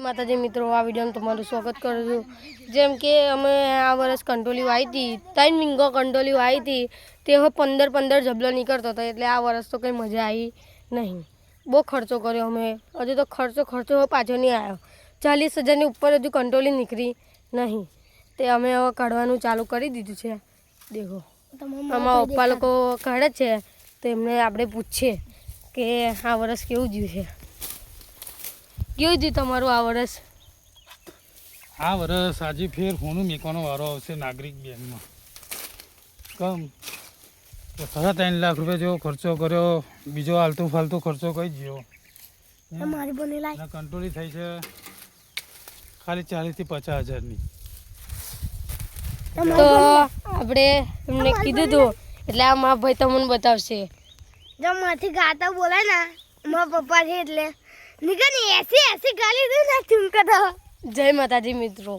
માતાજી મિત્રો, આ વિડીયોમાં તમારું સ્વાગત કરું છું। જેમ કે અમે આ વર્ષ કંટોલી વાવી હતી, 3 વીંગો કંટોલી વાવી હતી, તે 15 જબલો નીકળતો હતો, એટલે આ વર્ષ તો કંઈ મજા આવી નહીં। બહુ ખર્ચો કર્યો અમે, હજુ તો ખર્ચો પાછો નહીં આવ્યો। 40,000ની ઉપર હજુ કંટોલી નીકળી નહીં, તે અમે હવે કાઢવાનું ચાલુ કરી દીધું છે। દેખો અમારા પપ્પા લોકો કાઢે છે, તો એમને આપણે પૂછીએ કે આ વર્ષ કેવું જ્યું છે। કેવું જ્યું તમારું આ વર્ષ? આ વર્ષ આજે ફેર હોનું મેકવાનો વારો આવશે નાગરિક બેંકમાં। કમ તો 3.5 લાખ રૂપિયા જેવો ખર્ચો કર્યો, બીજો આલતુ ફાલતુ ખર્ચો કઈ ગયો। કંટ્રોલી થઈ છે ખાલી 40 થી 50,000ની। તો આપણે એમને કીધું હતું, એટલે આ મારા ભાઈ તમને બતાવશે। જો માથી ગાતા બોલાય ને મારા પપ્પા છે એટલે નીકળી એસી ગાલી દે ને ઠુમકા તો। જય માતાજી મિત્રો।